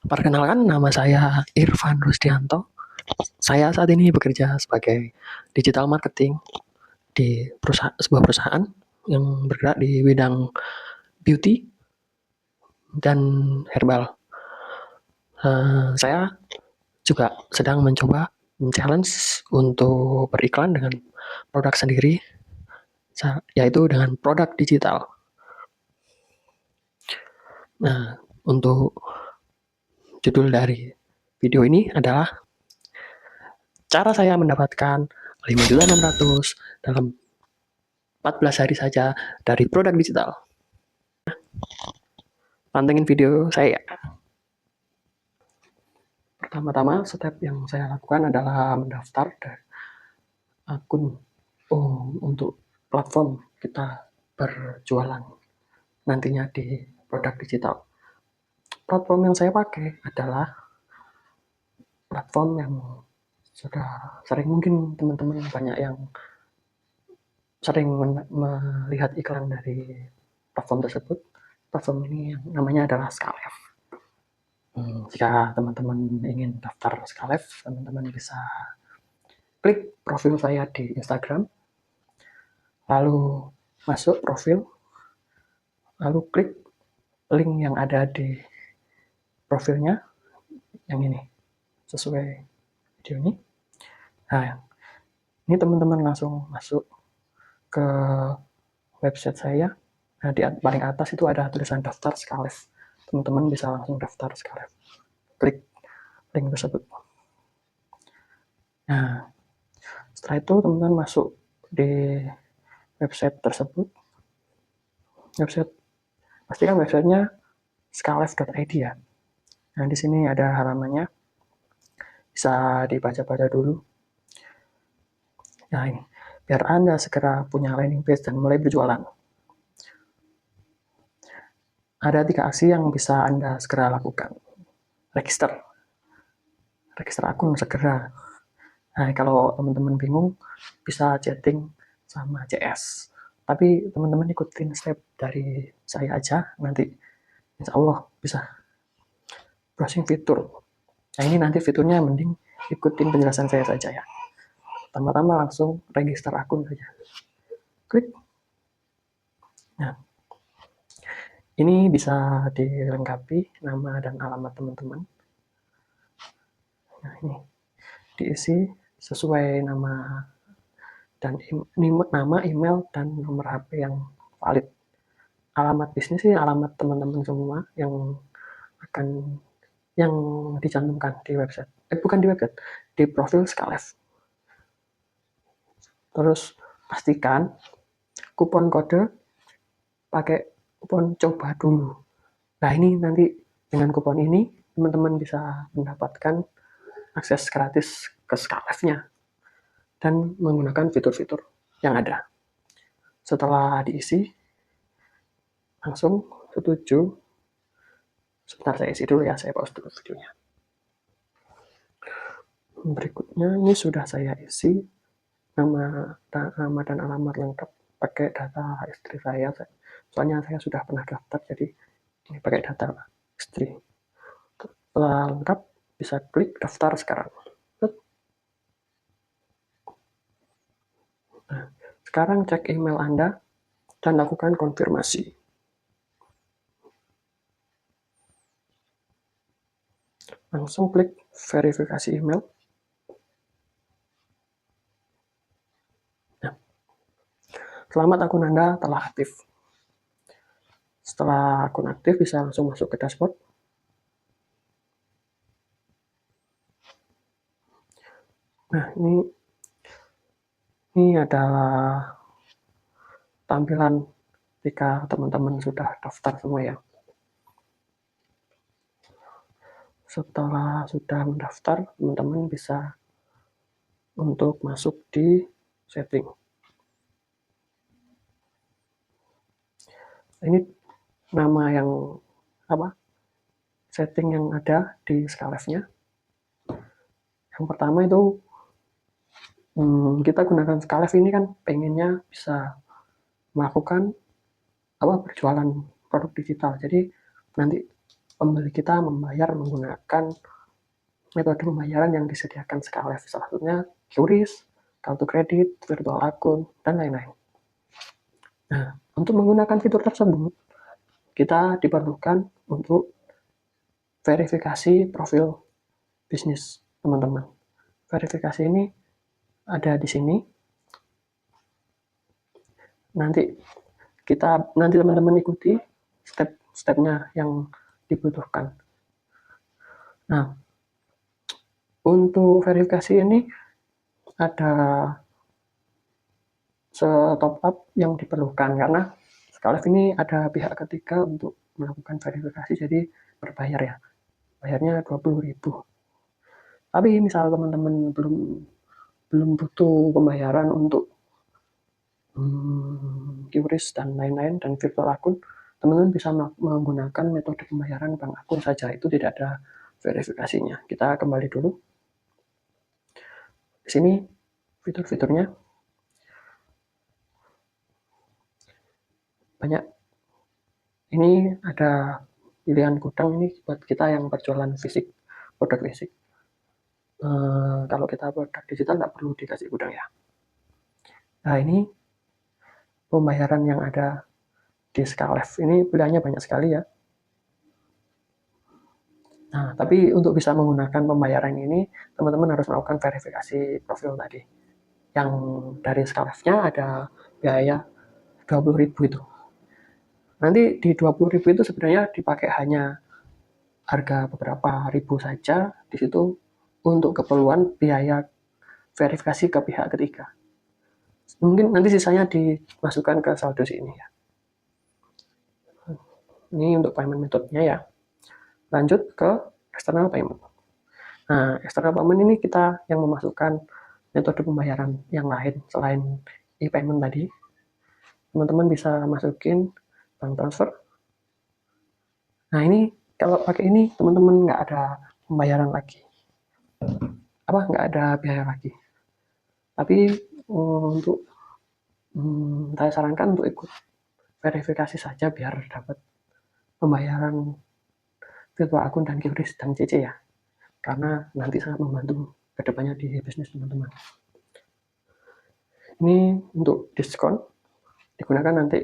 Perkenalkan, nama saya Irfan Rusdianto. Saya saat ini bekerja sebagai digital marketing di sebuah perusahaan yang bergerak di bidang beauty dan herbal. Saya juga sedang mencoba challenge untuk beriklan dengan produk sendiri, yaitu dengan produk digital. Nah, untuk judul dari video ini adalah cara saya mendapatkan 5.600.000 dalam 14 hari saja dari produk digital. Pantengin video saya. Pertama-tama, step yang saya lakukan adalah mendaftar akun untuk platform kita berjualan nantinya di produk digital. Platform yang saya pakai adalah platform yang sudah sering, mungkin teman-teman banyak yang sering melihat iklan dari platform tersebut. Platform ini yang namanya adalah Skalef. Jika teman-teman ingin daftar Skalef, teman-teman bisa klik profil saya di Instagram, lalu masuk profil, lalu klik link yang ada di profilnya, yang ini, sesuai video ini. Nah, ini teman-teman langsung masuk ke website saya. Nah, di paling atas itu ada tulisan daftar Skalef. Teman-teman bisa langsung daftar Skalef. Klik link tersebut. Nah, setelah itu teman-teman masuk di website tersebut. Pastikan websitenya skalef.id ya. Nah, di sini ada halamannya, bisa dibaca-baca dulu. Nah, ini, biar Anda segera punya landing page dan mulai berjualan. Ada 3 aksi yang bisa Anda segera lakukan. Register akun segera. Nah, kalau teman-teman bingung, bisa chatting sama CS. Tapi teman-teman ikutin step dari saya aja, nanti insya Allah bisa. Browsing fitur. Nah, ini nanti fiturnya mending ikutin penjelasan saya saja ya. Pertama-tama langsung register akun saja. Klik. Nah, ini bisa dilengkapi nama dan alamat teman-teman. Nah, ini diisi sesuai nama dan nama, email, dan nomor HP yang valid. Alamat bisnis sih alamat teman-teman semua yang dicantumkan di website. Bukan di website, di profil Skalef. Terus pastikan kupon kode pakai kupon coba dulu. Nah, ini nanti dengan kupon ini teman-teman bisa mendapatkan akses gratis ke Skalef-nya dan menggunakan fitur-fitur yang ada. Setelah diisi, langsung setuju. Sebentar, saya isi dulu ya, saya pause dulu videonya. Berikutnya ini sudah saya isi nama dan alamat lengkap pakai data istri saya. Soalnya saya sudah pernah daftar, jadi ini pakai data istri. Setelah lengkap, bisa klik daftar sekarang. Nah, sekarang cek email Anda dan lakukan konfirmasi. Langsung klik verifikasi email. Nah, selamat, akun Anda telah aktif. Setelah akun aktif, bisa langsung masuk ke dashboard. Nah, ini adalah tampilan jika teman-teman sudah daftar semua ya. Setelah sudah mendaftar, teman-teman bisa untuk masuk di setting. Ini nama yang setting yang ada di Skalef-nya. Yang pertama itu kita gunakan Skalef ini kan pengennya bisa melakukan berjualan produk digital. Jadi nanti pembeli kita membayar menggunakan metode pembayaran yang disediakan Skylife, salah satunya QRIS, kartu kredit, virtual akun, dan lain-lain. Nah, untuk menggunakan fitur tersebut, kita diperlukan untuk verifikasi profil bisnis teman-teman. Verifikasi ini ada di sini. Nanti teman-teman ikuti step-stepnya yang dibutuhkan. Nah, untuk verifikasi ini ada top up yang diperlukan karena Skylife ini ada pihak ketiga untuk melakukan verifikasi, jadi berbayar ya. Bayarnya 20.000. Tapi misal teman-teman belum butuh pembayaran untuk QRIS dan lain-lain dan virtual akun, teman-teman bisa menggunakan metode pembayaran bank akun saja, itu tidak ada verifikasinya. Kita kembali dulu. Di sini fitur-fiturnya banyak. Ini ada pilihan gudang, ini buat kita yang berjualan fisik, produk fisik. Kalau kita produk digital nggak perlu dikasih gudang ya. Nah, ini pembayaran yang ada di Skylife ini pilihannya banyak sekali ya. Nah, tapi untuk bisa menggunakan pembayaran ini, teman-teman harus melakukan verifikasi profil tadi. Yang dari Skylife-nya ada biaya 20.000 itu. Nanti di 20.000 itu sebenarnya dipakai hanya harga beberapa ribu saja di situ untuk keperluan biaya verifikasi ke pihak ketiga. Mungkin nanti sisanya dimasukkan ke saldo sini ya. Ini untuk payment methodenya ya. Lanjut ke external payment. Nah, external payment ini kita yang memasukkan metode pembayaran yang lain selain e-payment tadi. Teman-teman bisa masukin bank transfer. Nah, ini kalau pakai ini teman-teman nggak ada pembayaran lagi. Nggak ada biaya lagi. Tapi untuk saya sarankan untuk ikut verifikasi saja biar dapat pembayaran virtual akun dan QRIS dan CC ya. Karena nanti sangat membantu kedepannya di bisnis teman-teman. Ini untuk diskon digunakan nanti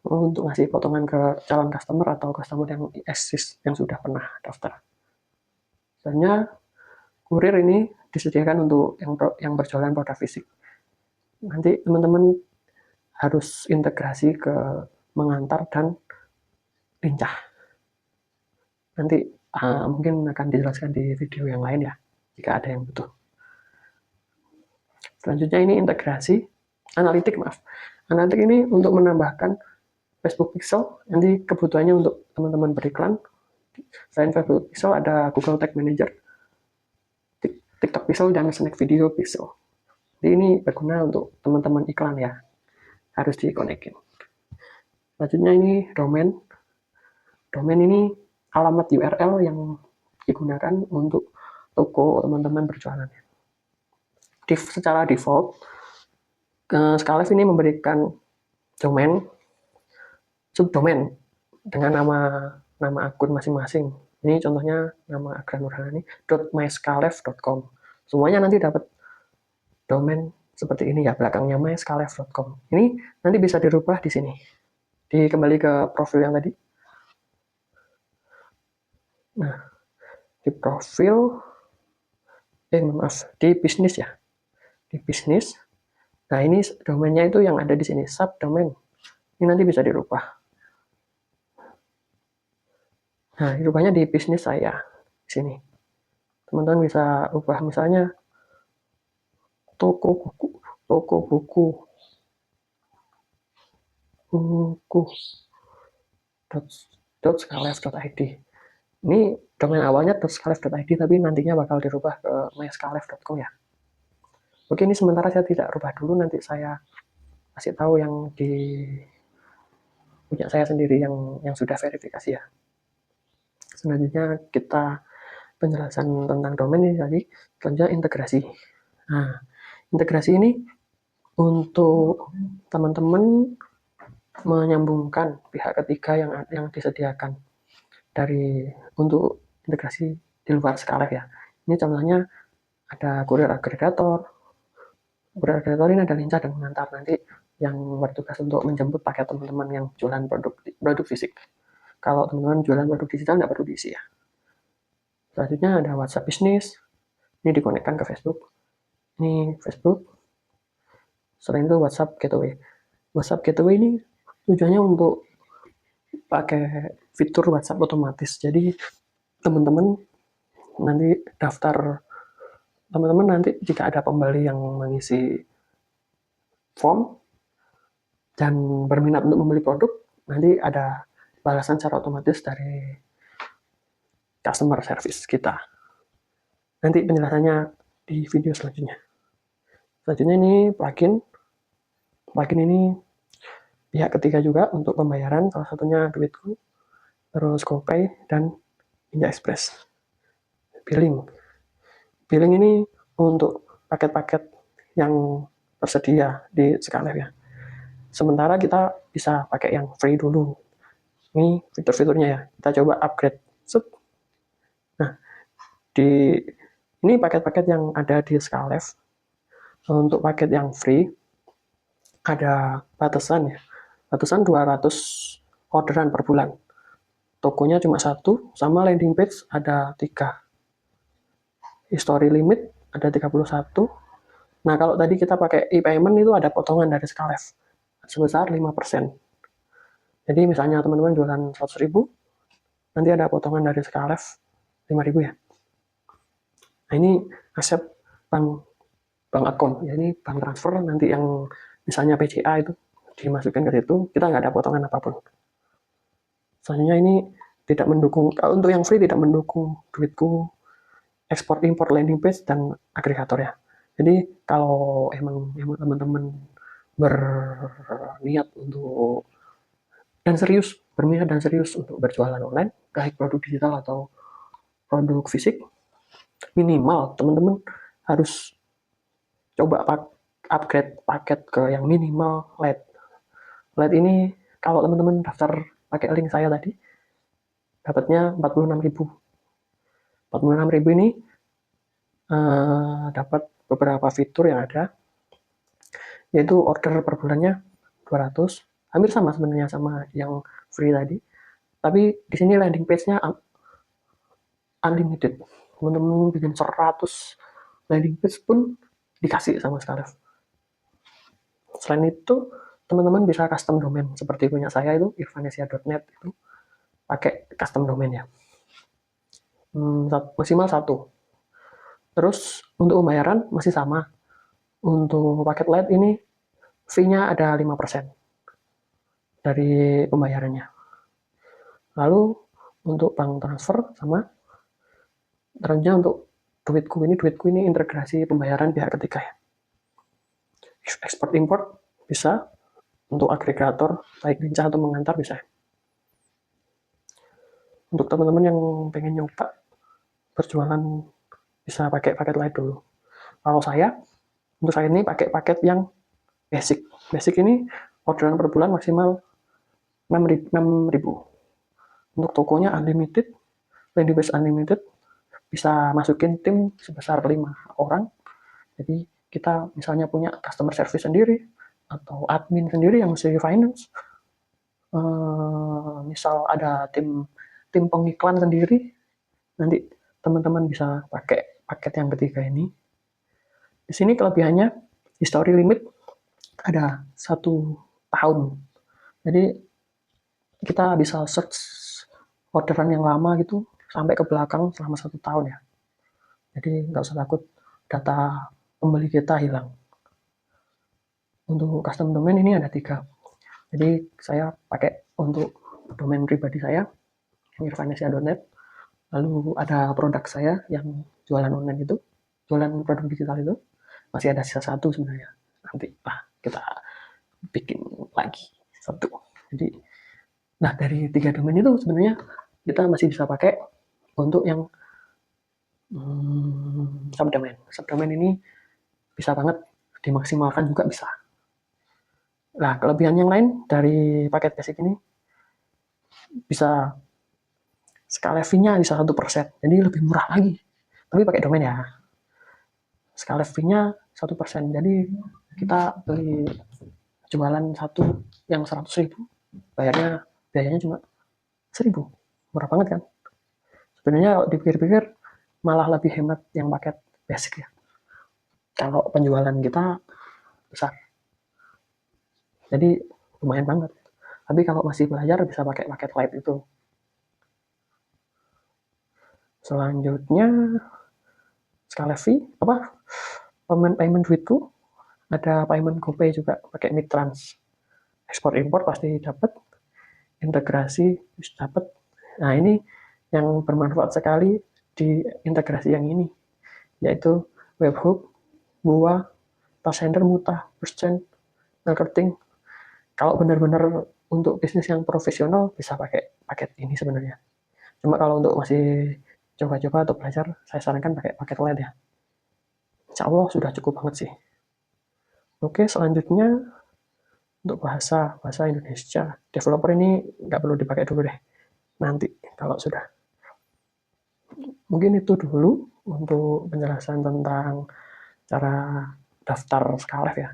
untuk ngasih potongan ke calon customer atau customer yang eksis yang sudah pernah daftar. Misalnya kurir ini disediakan untuk yang berjualan produk fisik. Nanti teman-teman harus integrasi ke mengantar dan lincah. Nanti mungkin akan dijelaskan di video yang lain ya, jika ada yang butuh. Selanjutnya ini integrasi analitik, Analitik ini untuk menambahkan Facebook Pixel, nanti kebutuhannya untuk teman-teman beriklan. Selain Facebook Pixel ada Google Tag Manager, TikTok Pixel, dan Snack Video Pixel. Jadi ini berguna untuk teman-teman iklan ya, harus dikonekin. Selanjutnya ini domain. Domain ini alamat URL yang digunakan untuk toko teman-teman berjualan. Secara default, Skylife ini memberikan domain, subdomain dengan nama akun masing-masing. Ini contohnya nama Agra Nurhani .myskylife.com. Semuanya nanti dapat domain seperti ini ya, belakangnya myskylife.com. Ini nanti bisa dirubah di sini. Kembali ke profil yang tadi. Nah, di profil, di bisnis ya. Di bisnis. Nah, ini domainnya itu yang ada di sini, subdomain. Ini nanti bisa dirubah. Nah, dirubahnya di bisnis saya di sini. Teman-teman bisa ubah misalnya toko buku .skylife.id. Ini domain awalnya .skylife.id, tapi nantinya bakal dirubah ke myskylife.com ya. Oke, ini sementara saya tidak rubah dulu, nanti saya kasih tahu yang di punya saya sendiri yang sudah verifikasi ya. Selanjutnya kita penjelasan tentang domain ini tadi. Selanjutnya integrasi. Nah, integrasi ini untuk teman-teman menyambungkan pihak ketiga yang disediakan. untuk integrasi di luar Scarlett ya. Ini contohnya ada kurir agregator. Kurir agregator ini ada lincah dan mengantar, nanti yang bertugas untuk menjemput paket teman-teman yang jualan produk fisik. Kalau teman-teman jualan produk digital nggak perlu diisi ya. Selanjutnya ada WhatsApp Business. Ini dikonekkan ke Facebook. Ini Facebook. Selain itu WhatsApp Gateway. WhatsApp Gateway ini tujuannya untuk pakai fitur WhatsApp otomatis. Jadi teman-teman nanti jika ada pembeli yang mengisi form dan berminat untuk membeli produk, nanti ada balasan secara otomatis dari customer service kita. Nanti penjelasannya di video selanjutnya. Selanjutnya ini plugin. Plugin ini pihak ketiga juga untuk pembayaran, salah satunya Duitku, terus GoPay, dan Ninja Express. Billing. Billing ini untuk paket-paket yang tersedia di Scarlett ya. Sementara kita bisa pakai yang free dulu. Ini fitur-fiturnya ya. Kita coba upgrade. Nah, ini paket-paket yang ada di Scarlett. Untuk paket yang free ada batasan ya. Batasan 200 orderan per bulan. Tokonya cuma 1, sama landing page ada 3. History limit ada 31. Nah, kalau tadi kita pakai e-payment itu ada potongan dari Scarlett sebesar 5%. Jadi misalnya teman-teman jualan 100.000, nanti ada potongan dari Scarlett 5.000 ya. Nah, ini accept bank account. Ya, ini bank transfer, nanti yang misalnya PCA itu dimasukkan ke situ, kita nggak ada potongan apapun. Selanjutnya ini tidak mendukung, kalau untuk yang free tidak mendukung Duitku, ekspor impor landing page dan agregator ya. Jadi kalau emang teman-teman berminat dan serius untuk berjualan online, baik produk digital atau produk fisik, minimal teman-teman harus coba upgrade paket ke yang minimal LED. LED ini kalau teman-teman daftar pakai link saya tadi, dapatnya 46.000. 46.000 ini dapat beberapa fitur yang ada, yaitu order per bulannya 200, hampir sama sebenarnya sama yang free tadi, tapi di sini landing page-nya unlimited. Teman-teman bikin 100 landing page pun dikasih sama Scarlett. Selain itu, teman-teman bisa custom domain seperti punya saya itu irvanesia.net, itu pakai custom domain ya. Maksimal 1. Terus untuk pembayaran masih sama. Untuk paket LED ini fee-nya ada 5% dari pembayarannya. Lalu untuk bank transfer sama. Selanjutnya untuk Duitku ini integrasi pembayaran pihak ketiga ya. Ekspor import bisa, untuk agregator baik lincah atau mengantar bisa. Untuk teman-teman yang pengen nyoba berjualan bisa pakai paket lain dulu. Kalau untuk saya ini pakai paket yang basic. Basic ini orderan per bulan maksimal 6.000. Untuk tokonya unlimited, landing page unlimited, bisa masukin tim sebesar 5 orang. Jadi kita misalnya punya customer service sendiri atau admin sendiri yang mesti finance. Misal ada tim pengiklan sendiri, nanti teman-teman bisa pakai paket yang ketiga ini. Di sini kelebihannya history limit ada 1 tahun. Jadi kita bisa search orderan yang lama gitu sampai ke belakang selama 1 tahun ya. Jadi nggak usah takut data pembeli kita hilang. Untuk custom domain ini ada 3. Jadi saya pakai untuk domain pribadi saya, irvanesia.net. Lalu ada produk saya yang jualan online itu, jualan produk digital itu, masih ada sisa 1 sebenarnya. Nanti kita bikin lagi 1. Jadi, nah dari 3 domain itu sebenarnya kita masih bisa pakai untuk yang subdomain. Subdomain ini bisa banget dimaksimalkan juga bisa. Nah, kelebihan yang lain dari paket basic ini bisa skala fee-nya bisa 1%, jadi lebih murah lagi. Tapi pakai domain ya. Skala fee-nya 1%, jadi kita beli jualan satu yang 100.000, biayanya cuma 1.000, murah banget kan. Sebenarnya kalau dipikir-pikir malah lebih hemat yang paket basic ya. Kalau penjualan kita besar, jadi lumayan banget. Tapi kalau masih belajar bisa pakai paket light itu. Selanjutnya skala fee payment duitku, ada payment GoPay juga pakai Midtrans. Ekspor impor pasti dapat, integrasi dapat. Nah, ini yang bermanfaat sekali di integrasi yang ini, yaitu webhook, Gua, Tasender, Muta, Percent, marketing. Kalau benar-benar untuk bisnis yang profesional bisa pakai paket ini sebenarnya. Cuma kalau untuk masih coba-coba atau belajar, saya sarankan pakai paket light ya. Insya Allah sudah cukup banget sih. Oke, selanjutnya untuk bahasa Indonesia. Developer ini nggak perlu dipakai dulu deh. Nanti kalau sudah. Mungkin itu dulu untuk penjelasan tentang cara daftar Skalef ya.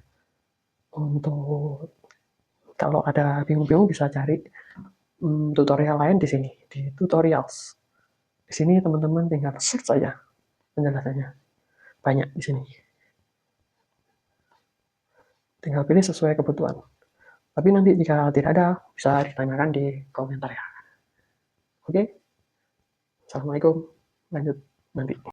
Untuk kalau ada bingung-bingung bisa cari tutorial lain di sini, di tutorials. Di sini teman-teman tinggal search saja penjelasannya. Banyak di sini. Tinggal pilih sesuai kebutuhan. Tapi nanti jika tidak ada, bisa ditanyakan di komentar ya. Oke? Assalamualaikum. Lanjut nanti.